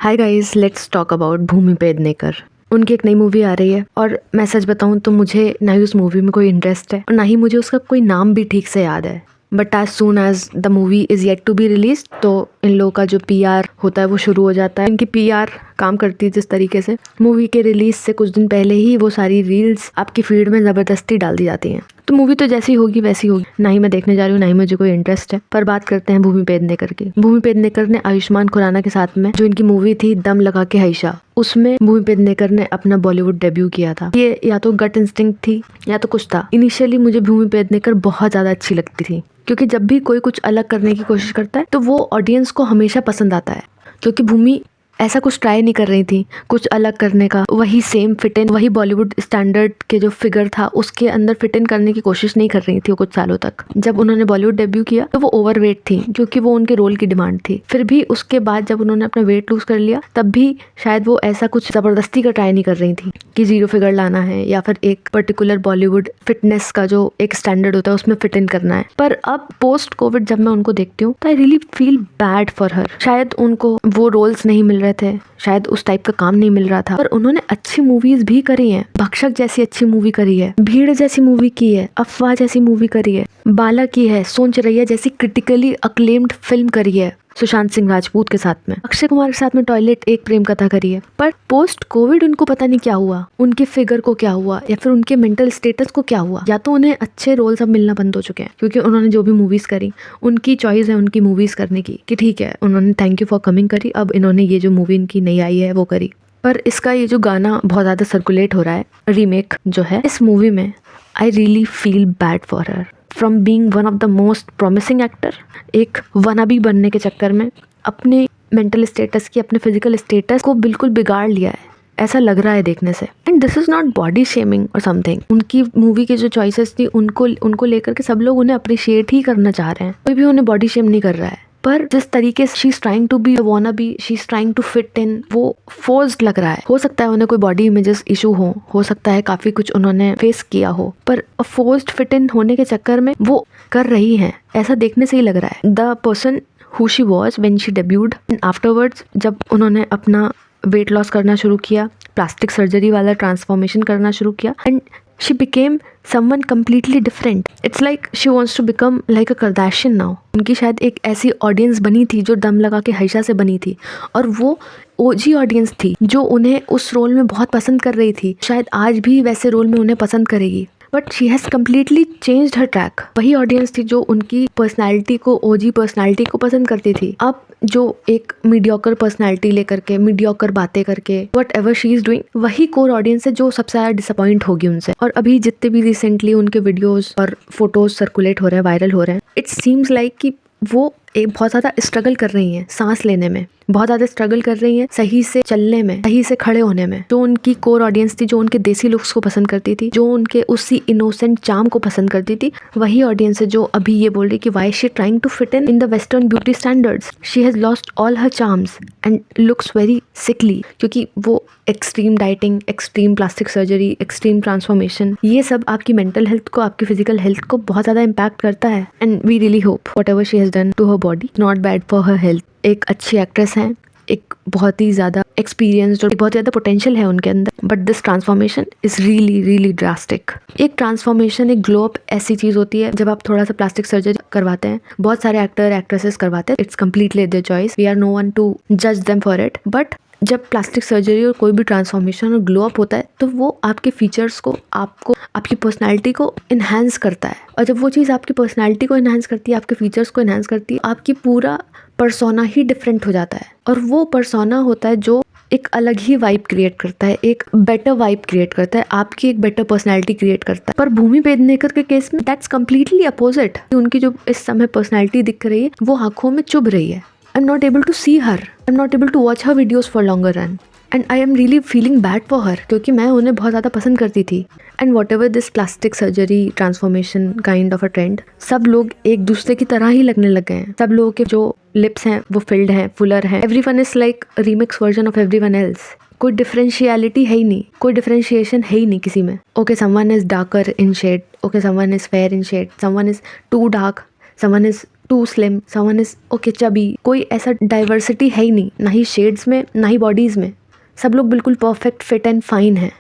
Hi guys, let's talk about Bhumi Pednekar. उनकी एक नई मूवी आ रही है और मैं सच बताऊं तो मुझे ना ही उस मूवी में कोई इंटरेस्ट है और ना ही मुझे उसका कोई नाम भी ठीक से याद है। But as soon as the movie is yet to be release तो इन लोगों का जो पीआर होता है वो शुरू हो जाता है। इनकी पीआर काम करती है जिस तरीके से मूवी के रिलीज से कुछ दिन पहले ही वो सारी रील्स आपकी फीड में जबरदस्ती डाल दी जाती हैं। तो मूवी तो जैसी होगी वैसी होगी, ना ही मैं देखने जा रही हूँ ना ही मुझे कोई इंटरेस्ट है। पर बात करते हैं भूमि पेडनेकर की। भूमि पेडनेकर ने आयुष्मान खुराना के साथ में जो इनकी मूवी थी दम लगा के हईशा, उसमें भूमि पेडनेकर ने अपना बॉलीवुड डेब्यू किया था। ये या तो गट इंस्टिंक्ट थी या तो कुछ था। इनिशियली मुझे भूमि पेडनेकर बहुत ज्यादा अच्छी लगती थी क्योंकि जब भी कोई कुछ अलग करने की कोशिश करता है तो वो ऑडियंस को हमेशा पसंद आता है। क्योंकि भूमि ऐसा कुछ ट्राई नहीं कर रही थी कुछ अलग करने का, वही सेम फिट इन, वही बॉलीवुड स्टैंडर्ड के जो फिगर था उसके अंदर फिट इन करने की कोशिश नहीं कर रही थी वो कुछ सालों तक। जब उन्होंने बॉलीवुड डेब्यू किया तो वो ओवरवेट थी क्योंकि वो उनके रोल की डिमांड थी। फिर भी उसके बाद जब उन्होंने अपना वेट लूज कर लिया तब भी शायद वो ऐसा कुछ जबरदस्ती का ट्राई नहीं कर रही थी कि 0 फिगर लाना है या फिर एक पर्टिकुलर बॉलीवुड फिटनेस का जो एक स्टैंडर्ड होता है उसमें फिट इन करना है। पर अब पोस्ट कोविड जब मैं उनको देखती हूँ तो I really feel bad for हर। शायद उनको वो रोल्स नहीं मिल रहे थे, शायद उस टाइप का काम नहीं मिल रहा था, पर उन्होंने अच्छी मूवीज भी करी हैं। भक्षक जैसी अच्छी मूवी करी है, भीड़ जैसी मूवी की है, अफवाह जैसी मूवी करी है, बाला की है, सोच रैया जैसी क्रिटिकली अक्लेम्ड फिल्म करी है सुशांत सिंह राजपूत के साथ में, अक्षय कुमार के साथ में टॉयलेट एक प्रेम कथा करी है। पर पोस्ट कोविड उनको पता नहीं क्या हुआ, उनके फिगर को क्या हुआ या फिर उनके मेंटल स्टेटस को क्या हुआ। या तो उन्हें अच्छे रोल्स अब मिलना बंद हो चुके हैं क्योंकि उन्होंने जो भी मूवीज करी, उनकी चॉइस है उनकी मूवीज करने की कि ठीक है उन्होंने थैंक यू फॉर कमिंग करी, अब इन्होंने ये जो मूवी इनकी नई आई है वो करी। पर इसका ये जो गाना बहुत ज्यादा सर्कुलेट हो रहा है रीमेक जो है इस मूवी में, I really feel bad for her. From being one of the most promising actor, एक वनाबी बनने के चक्कर में अपने मेंटल स्टेटस की, अपने फिजिकल स्टेटस को बिल्कुल बिगाड़ लिया है, ऐसा लग रहा है देखने से। And this is not body shaming और समथिंग। उनकी मूवी की जो चॉइसेस थी उनको लेकर के सब लोग उन्हें अप्रिशिएट ही करना चाह रहे हैं, कोई भी उन्हें बॉडी शेम नहीं कर रहा है। पर जिस तरीके से she is trying to be wanna be, she is trying to fit in, वो फोर्स्ड लग रहा है। हो सकता है उन्हें कोई बॉडी इमेजेस इशू हो सकता है काफी कुछ उन्होंने फेस किया हो, पर फोर्स्ड फिट इन होने के चक्कर में वो कर रही हैं, ऐसा देखने से ही लग रहा है। The person who she was when she debuted and afterwards, जब उन्होंने अपना वेट लॉस करना शुरू किया, प्लास्टिक सर्जरी वाला ट्रांसफॉर्मेशन करना शुरू किया, and she became someone completely different. It's like she wants to become like a Kardashian now. उनकी शायद एक ऐसी ऑडियंस बनी थी जो दम लगा के हईशा से बनी थी और वो ओजी ऑडियंस थी जो उन्हें उस रोल में बहुत पसंद कर रही थी, शायद आज भी वैसे रोल में उन्हें पसंद करेगी। But she has completely changed her track. वही ऑडियंस थी जो उनकी पर्सनैलिटी को, ओजी पर्सनैलिटी को पसंद करती थी, अब जो एक मीडियोकर पर्सनैलिटी लेकर के, मीडियोकर बातें करके what ever she is doing, वही कोर ऑडियंस है जो सबसे ज़्यादा डिसअपॉइंट होगी उनसे। और अभी जितने भी रिसेंटली उनके वीडियोस और फोटोज सर्कुलेट हो रहे हैं, वायरल हो रहे हैं, इट सीम्स लाइक कि वो एक बहुत ज़्यादा स्ट्रगल कर रही हैं सांस लेने में, बहुत ज़्यादा स्ट्रगल कर रही हैं सही से चलने में, सही से खड़े होने में। जो उनकी कोर ऑडियंस थी, जो उनके देसी लुक्स को पसंद करती थी, जो उनके उसी इनोसेंट चार्म को पसंद करती थी, वही ऑडियंस है जो अभी ये बोल रही कि why she trying to fit in the western beauty standards. She has lost all her charms and looks very sickly, क्योंकि वो extreme dieting, extreme plastic surgery, extreme transformation, ये सब आपकी मेंटल हेल्थ को, आपकी फिजिकल हेल्थ को बहुत ज़्यादा इम्पैक्ट करता है। And we really hope whatever she has done to her body, not bad for her health. एक अच्छी एक्ट्रेस हैं, एक बहुत ही ज़्यादा एक्सपीरियंस्ड और बहुत ज़्यादा पोटेंशियल है उनके अंदर, but this transformation is really really drastic. एक ट्रांसफॉर्मेशन, एक ग्लो अप ऐसी चीज़ होती है जब आप थोड़ा सा प्लास्टिक सर्जरी करवाते हैं, बहुत सारे एक्टर एक्ट्रेसेस करवाते हैं, it's completely their choice, we are no one to जज देम फॉर इट। बट जब प्लास्टिक सर्जरी और कोई भी ट्रांसफॉर्मेशन और ग्लो अप होता है तो वो आपके फीचर्स को, आपको, आपकी पर्सनालिटी को इन्हांस करता है। और जब वो चीज़ आपकी पर्सनालिटी को इन्हांस करती है, आपके फीचर्स को इन्हांस करती है, आपकी पूरा पर्सोना ही डिफरेंट हो जाता है। और वो पर्सोना होता है जो एक अलग ही वाइब क्रिएट करता है, एक बेटर वाइब क्रिएट करता है, आपकी एक बेटर पर्सनालिटी क्रिएट करता है। पर भूमि पेडनेकर के केस में दैट्स कम्प्लीटली अपोजिट। उनकी जो इस समय पर्सनालिटी दिख रही है वो आंखों में चुभ रही है। I'm not able to see her. I'm not able to watch her videos for longer run. And I am really feeling bad for her क्योंकि मैं उन्हें बहुत ज़्यादा पसंद करती थी। And whatever this plastic surgery transformation kind of a trend, सब लोग एक दूसरे की तरह ही लगने लग गए हैं। सब लोगों के जो लिप्स हैं वो फिल्ड हैं, फुलर हैं। Everyone is like a remix version of everyone else. कोई डिफरेंशियलिटी है ही नहीं, कोई डिफरेंशिएशन है ही नहीं किसी में। Okay, someone is darker in shade. Okay, someone is fair in shade. Someone is too dark. Someone is too slim, someone is okay chubby. कोई ऐसा डाइवर्सिटी है ही नहीं, ना ही शेड्स में ना ही बॉडीज़ में। सब लोग बिल्कुल परफेक्ट फिट एंड फाइन है।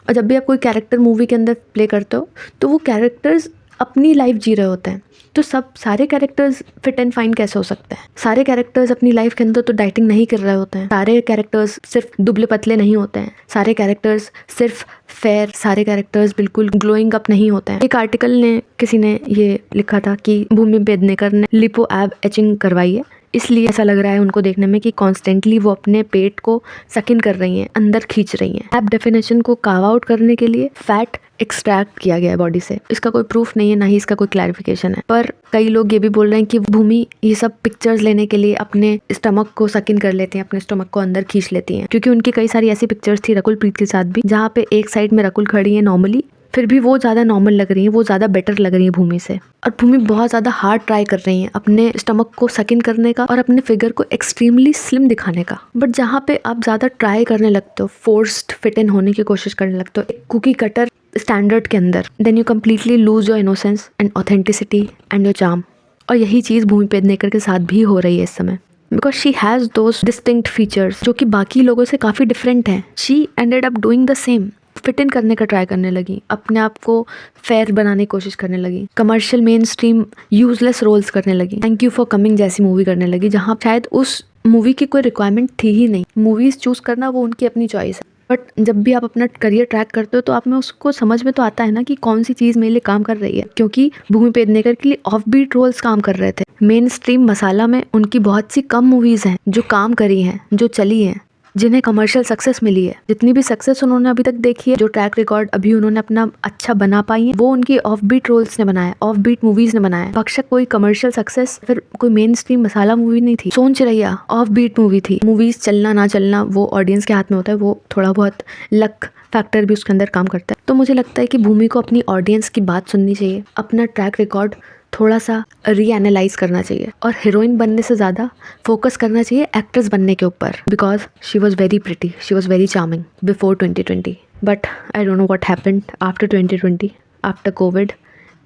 और जब भी आप कोई कैरेक्टर मूवी के अंदर प्ले करते हो तो वो कैरेक्टर्स अपनी लाइफ जी रहे होते हैं। तो सारे कैरेक्टर्स फिट एंड फाइन कैसे हो सकते हैं? सारे कैरेक्टर्स अपनी लाइफ के अंदर तो डाइटिंग नहीं कर रहे होते हैं। सारे कैरेक्टर्स सिर्फ दुबले पतले नहीं होते हैं। सारे कैरेक्टर्स सिर्फ फेयर, सारे कैरेक्टर्स बिल्कुल ग्लोइंग अप नहीं होते हैं। एक आर्टिकल ने किसी ने ये लिखा था कि भूमि पेडनेकर ने लिपो एब एचिंग करवाई है, इसलिए ऐसा लग रहा है उनको देखने में कि कॉन्स्टेंटली वो अपने पेट को सकिन कर रही हैं, अंदर खींच रही हैं। एब डेफिनेशन को कार्व आउट करने के लिए फैट एक्सट्रैक्ट किया गया है बॉडी से। इसका कोई प्रूफ नहीं है, ना ही इसका कोई क्लैरिफिकेशन है, पर कई लोग ये भी बोल रहे हैं कि भूमि ये सब पिक्चर्स लेने के लिए अपने स्टमक को सकिन कर लेते हैं, अपने स्टमक को अंदर खींच लेती हैं। क्योंकि उनकी कई सारी ऐसी पिक्चर्स थी रकुल प्रीत के साथ भी, जहाँ पे एक साइड में रकुल खड़ी है नॉर्मली, फिर भी वो ज़्यादा नॉर्मल लग रही है, वो ज़्यादा बेटर लग रही है भूमि से। और भूमि बहुत ज़्यादा हार्ड ट्राई कर रही है अपने स्टमक को सकिन करने का और अपने फिगर को एक्सट्रीमली स्लिम दिखाने का। बट जहाँ पे आप ज़्यादा ट्राई करने लगते हो, फोर्स्ड फिट इन होने की कोशिश करने लगते हो एक कुकी कटर स्टैंडर्ड के अंदर, then you completely lose your innocence and authenticity and your charm. और यही चीज़ भूमि पेडनेकर के साथ भी हो रही है इस समय, because she has those distinct features जो कि बाकी लोगों से काफ़ी डिफरेंट हैं। She ended up doing the same. Fit in करने का ट्राई करने लगी, अपने आप को फेयर बनाने की कोशिश करने लगी, commercial mainstream useless roles करने लगी, थैंक यू फॉर कमिंग जैसी मूवी करने लगी, जहाँ शायद उस मूवी की कोई रिक्वायरमेंट थी ही नहीं। मूवीज़ चूज़ करना वो उनकी अपनी चॉइस है, बट जब भी आप अपना करियर ट्रैक करते हो तो आप में उसको समझ में तो आता है ना कि कौन सी चीज़ मेरे लिए काम कर रही है। क्योंकि भूमि पेडनेकर के लिए ऑफ बीट रोल्स काम कर रहे थे। मेन स्ट्रीम मसाला में उनकी बहुत सी कम मूवीज़ हैं जो काम करी हैं, जो चली हैं, जिन्हें कमर्शियल सक्सेस मिली है। जितनी भी सक्सेस उन्होंने अभी तक देखी है, जो ट्रैक रिकॉर्ड अभी उन्होंने अपना अच्छा बना पाई है, वो उनकी ऑफ बीट रोल्स ने बनाया, ऑफ बीट मूवीज ने बनाया। भक्षक कोई कमर्शियल सक्सेस, फिर कोई मेन स्ट्रीम मसाला मूवी नहीं थी। सोच रैया ऑफ बीट मूवी थी। मूवीज चलना ना चलना वो ऑडियंस के हाथ में होता है, वो थोड़ा बहुत लक फैक्टर भी उसके अंदर काम करता है। तो मुझे लगता है कि भूमि को अपनी ऑडियंस की बात सुननी चाहिए, अपना ट्रैक रिकॉर्ड थोड़ा सा रीएनालाइज करना चाहिए और हीरोइन बनने से ज़्यादा फोकस करना चाहिए एक्ट्रेस बनने के ऊपर। Because she was very pretty, she was very charming before 2020, but I don't know what happened after 2020, after Covid.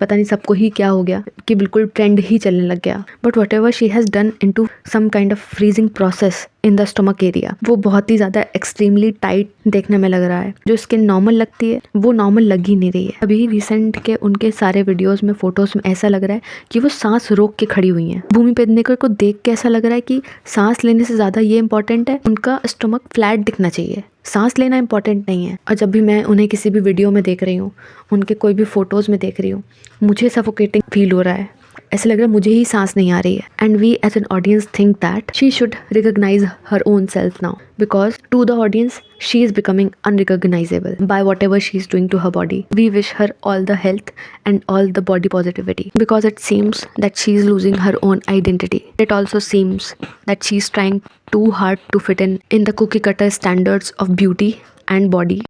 पता नहीं सबको ही क्या हो गया कि बिल्कुल ट्रेंड ही चलने लग गया। But whatever she has done in to some kind of freezing process in the stomach area, वो बहुत ही ज़्यादा एक्सट्रीमली टाइट देखने में लग रहा है। जो स्किन नॉर्मल लगती है वो नॉर्मल लग ही नहीं रही है। अभी रिसेंट के उनके सारे वीडियोस में, फोटोज में ऐसा लग रहा है कि वो सांस रोक के खड़ी हुई हैं। भूमि पेडनेकर को देख के ऐसा लग रहा है कि सांस लेने से ज़्यादा ये इंपॉर्टेंट है उनका स्टमक फ्लैट दिखना चाहिए, सांस लेना इंपॉर्टेंट नहीं है। और जब भी मैं उन्हें किसी भी वीडियो में देख रही हूँ, उनके कोई भी फोटोज़ में देख रही हूँ, मुझे सफोकेटिंग फील हो रहा है। ऐसा लग रहा है मुझे ही सांस नहीं आ रही है। And we as an audience think that she should recognise her own self now, because to the audience she is becoming unrecognisable by whatever she is doing to her body. We wish her all the health and all the body positivity, because it seems that she is losing her own identity. It also seems that she is trying too hard to fit in the cookie cutter standards of beauty and body.